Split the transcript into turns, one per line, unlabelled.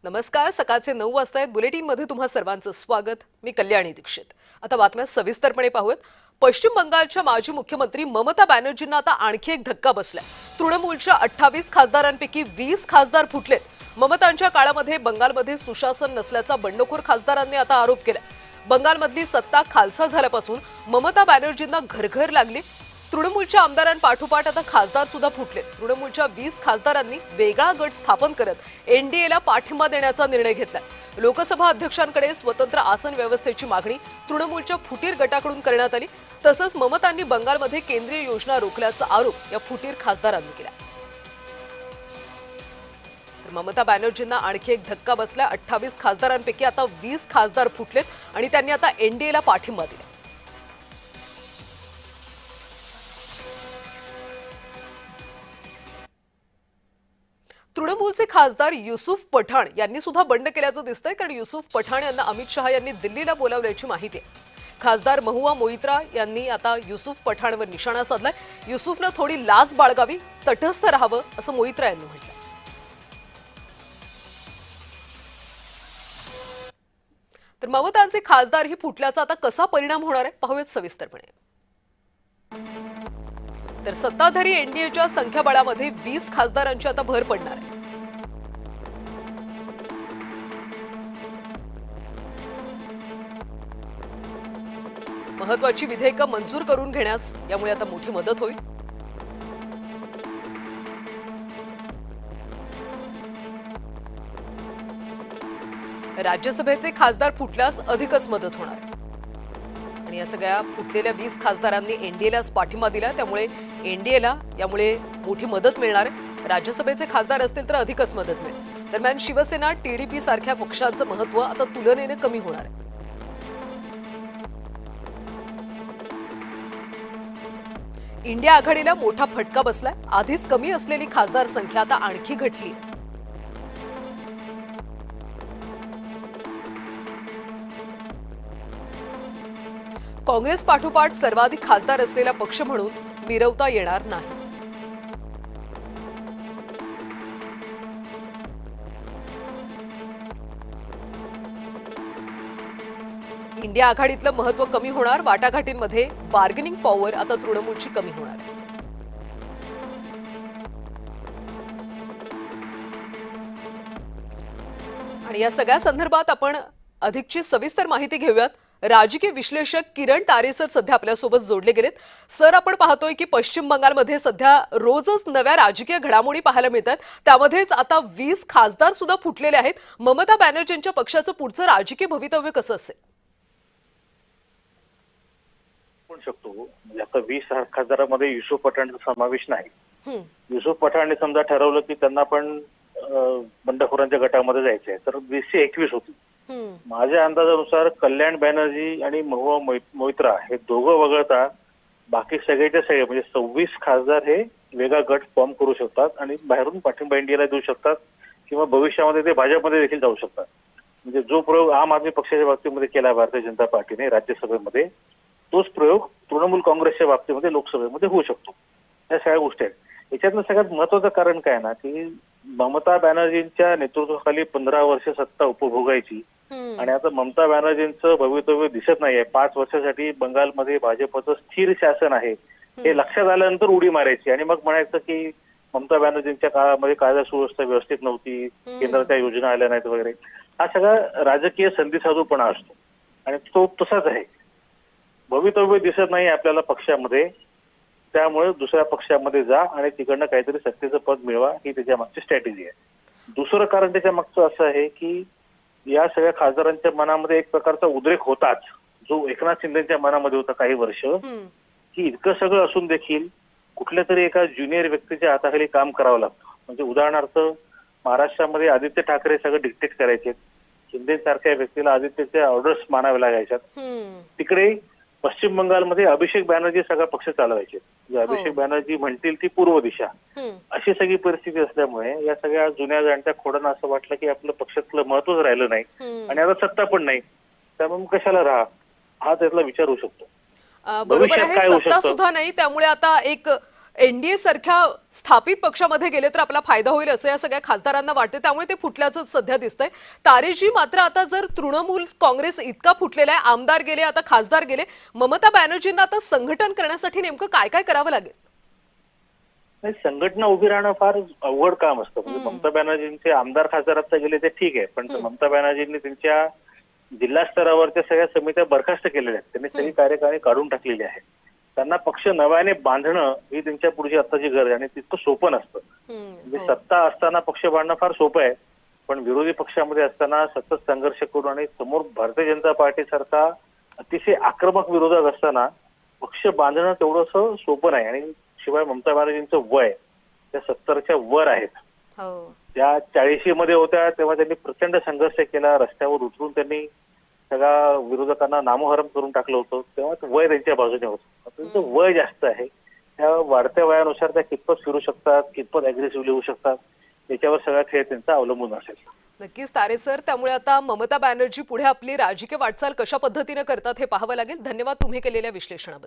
नमस्कार. सकाळचे 9 वाजता आहेत. बुलेटिनमध्ये तुम्हा सर्वांचं स्वागत. मी कल्याणी दीक्षित. आता बातम्या सविस्तरपणे पाहूयात. पश्चिम बंगालच्या माजी मुख्यमंत्री ममता बॅनर्जींना आता आणखी एक धक्का बसलाय. तृणमूलच्या 28 खासदारांपैकी 20 खासदार फुटलेत. ममतांच्या काळामध्ये बंगालमध्ये सुशासन नसल्याचा बंडखोर खासदारांनी आता आरोप केलाय. बंगालमधली सत्ता खालसा झाल्यापासून ममता बॅनर्जींना घरघर लागली. तृणमूलच्या आमदारांपाठोपाठ आता खासदार सुद्धा फुटले. तृणमूलच्या 20 खासदारांनी वेगळा गट स्थापन करत एनडीएला पाठिंबा देण्याचा निर्णय घेतला. लोकसभा अध्यक्षांकडे स्वतंत्र आसन व्यवस्थेची मागणी तृणमूलच्या फुटीर गटाकडून करण्यात आली. तसंच ममतांनी बंगालमध्ये केंद्रीय योजना रोखल्याचा आरोप या फुटीर खासदारांनी केला. तर ममता बॅनर्जींना आणखी एक धक्का बसला. 28 खासदारांपैकी आता 20 खासदार फुटलेत आणि त्यांनी आता एनडीएला पाठिंबा दिला. तृणमूलचे खासदार युसुफ पठाण यांनी सुद्धा बंड केल्याचं दिसतंय, कारण युसुफ पठाण यांना अमित शहा यांनी दिल्लीला बोलावल्याची माहिती आहे. खासदार महुआ मोइत्रा यांनी आता युसुफ पठाणवर निशाणा साधलाय. युसुफनं थोडी लाज बाळगावी, तटस्थ राहावं असं मोइत्रा यांनी म्हटलं. तर ममतांचे खासदार ही फुटल्याचा आता कसा परिणाम होणार आहे पाहूयात सविस्तरपणे. तर सत्ताधारी एनडीएच्या संख्याबळामध्ये 20 खासदारांची आता भर पडणार आहे. महत्वाची विधेयकं मंजूर करून घेण्यास यामुळे आता मोठी मदत होईल. राज्यसभेचे खासदार फुटल्यास अधिकच मदत होणार आहे. आणि या सगळ्या फुटलेल्या 20 खासदारांनी एनडीएलाच पाठिंबा दिला, त्यामुळे एनडीएला यामुळे मोठी मदत मिळणार आहे. राज्यसभेचे खासदार असतील तर अधिकच मदत मिळेल. दरम्यान शिवसेना, टीडीपी सारख्या पक्षांचं महत्त्व आता तुलनेने कमी होणार आहे. इंडिया आघाडीला मोठा फटका बसलाय. आधीच कमी असलेली खासदार संख्या आता आणखी घटली. काँग्रेस पाठोपाठ सर्वाधिक खासदार असलेला पक्ष म्हणून मिरवता येणार नाही. इंडिया आघाडीतलं महत्त्व कमी होणार. वाटाघाटींमध्ये बार्गेनिंग पॉवर आता तृणमूलची कमी होणार आहे. आणि या सगळ्या संदर्भात आपण अधिकची सविस्तर माहिती घेऊयात. राजकीय विश्लेषक किरण तारे सर सध्या आपल्यासोबत जोडले गेलेत. सर, आपण पाहतोय की पश्चिम बंगालमध्ये सध्या रोजच नव्या राजकीय घडामोडी पाहायला मिळतात. त्यामध्येच आता 20 खासदार सुद्धा फुटलेले आहेत. ममता बॅनर्जींच्या पक्षाचं पुढचं राजकीय भवितव्य कसं असेल?
शकतो आता 20 खासदारांमध्ये युसुफ पठाणचा समावेश नाही. युसुफ पठाणने समजा ठरवलं की त्यांना पण बंडखोरांच्या गटामध्ये जायचंय, तर 2021 होती. माझ्या अंदाजानुसार कल्याण बॅनर्जी आणि महुआ मोइत्रा हे दोघं वगळता बाकी सगळेच्या सगळे म्हणजे 26 खासदार हे वेगळा गट फॉर्म करू शकतात आणि बाहेरून पाठिंबा इंडियाला देऊ शकतात किंवा भविष्यामध्ये ते भाजपमध्ये देखील जाऊ शकतात. म्हणजे जो प्रयोग आम आदमी पक्षाच्या बाबतीमध्ये केला भारतीय जनता पार्टीने राज्यसभेमध्ये, तोच प्रयोग तृणमूल काँग्रेसच्या बाबतीमध्ये लोकसभेमध्ये होऊ शकतो. या सगळ्या गोष्टी आहेत. याच्यातलं सगळ्यात महत्वाचं कारण काय ना, की ममता बॅनर्जींच्या नेतृत्वाखाली 15 वर्ष सत्ता उपभोगायची आणि आता ममता बॅनर्जींचं भवितव्य दिसत नाहीये. 5 वर्षासाठी बंगालमध्ये भाजपचं स्थिर शासन आहे हे लक्षात आल्यानंतर उडी मारायची आणि मग म्हणायचं की ममता बॅनर्जींच्या काळामध्ये कायदा सुव्यवस्था व्यवस्थित नव्हती, केंद्राच्या योजना आल्या नाहीत वगैरे. हा सगळा राजकीय संधिसाधूपणा असतो आणि तो तसाच आहे. भवितव्य दिसत नाही आपल्याला पक्षामध्ये, त्यामुळे दुसऱ्या पक्षामध्ये जा आणि तिकडनं काहीतरी सत्तेचं पद मिळवा, ही त्याच्या मागची स्ट्रॅटेजी आहे. दुसरं कारण त्याच्या मागचं असं आहे की या सगळ्या खासदारांच्या मनामध्ये एक प्रकारचा उद्रेक होताच, जो एकनाथ शिंदेच्या मनामध्ये होता काही वर्ष, की इतकं सगळं असून देखील कुठल्या तरी एका ज्युनियर व्यक्तीच्या हाताखाली काम करावं लागतं. म्हणजे उदाहरणार्थ महाराष्ट्रामध्ये आदित्य ठाकरे सगळं डिक्टेट करायचे, शिंदेसारख्या व्यक्तीला आदित्यच्या ऑर्डर्स मानावे लागायच्यात. तिकडे पश्चिम बंगालमध्ये अभिषेक बॅनर्जी सगळा पक्ष चालवायचे. अभिषेक बॅनर्जी म्हणतील ती पूर्व दिशा, अशी सगळी परिस्थिती असल्यामुळे या सगळ्या जुन्या जाणत्या खोडांना असं वाटलं की आपलं पक्षातलं महत्वच राहिलं नाही आणि आता सत्ता पण नाही, त्यामुळे कशाला राहा, हा त्यातला विचार होऊ शकतो.
बरोबर आहे. सत्ता सुद्धा नाही, त्यामुळे आता एक एनडीए सारख्या स्थापित पक्षामध्ये गेले तर आपला फायदा होईल असं या सगळ्या खासदारांना वाटते, त्यामुळे ते फुटल्याचं सध्या दिसतंय. तारेजी मात्र आता जर तृणमूल काँग्रेस इतका फुटलेला आहे, आमदार गेले, आता खासदार गेले, ममता बॅनर्जींना आता संघटन करण्यासाठी नेमकं काय काय करावं लागेल?
नाही, संघटना उभी राहणं फार अवघड काम असतं. म्हणजे ममता बॅनर्जींचे आमदार खासदार आता गेले ते ठीक आहे, पण ममता बॅनर्जींनी त्यांच्या जिल्हा स्तरावरच्या सगळ्या समित्या बरखास्त केलेल्या आहेत. त्यांनी सगळी कार्यकारिणी काढून टाकलेली आहे. त्यांना पक्ष नव्याने बांधणं ही त्यांच्या पुढची आत्ताची गरज आहे आणि तितकं सोपं नसतं. म्हणजे सत्ता असताना पक्ष बांधणं फार सोपं आहे, पण विरोधी पक्षामध्ये असताना सतत संघर्ष करून आणि समोर भारतीय जनता पार्टी सारखा अतिशय आक्रमक विरोधक असताना पक्ष बांधणं तेवढंसं सोपं नाही. आणि शिवाय ममता बॅनर्जींचं वय त्या 70च्या वर आहेत. त्या 40 मध्ये होत्या तेव्हा त्यांनी प्रचंड संघर्ष केला. रस्त्यावर उतरून त्यांनी सगळ्या विरोधकांना नामोहरम करून टाकलं होतं. तेव्हा वय त्यांच्या बाजूने होतं. त्यांचं वय जास्त आहे. त्या वाढत्या वयानुसार त्या कितपत फिरू शकतात, कितपत अग्रेसिव्हली होऊ शकतात, याच्यावर सगळा खेळ त्यांचा अवलंबून असेल.
नक्कीच तारे सर, त्यामुळे आता ममता बॅनर्जी पुढे आपली राजकीय वाटचाल कशा पद्धतीने करतात हे पाहावं लागेल. धन्यवाद तुम्ही केलेल्या विश्लेषणाबद्दल.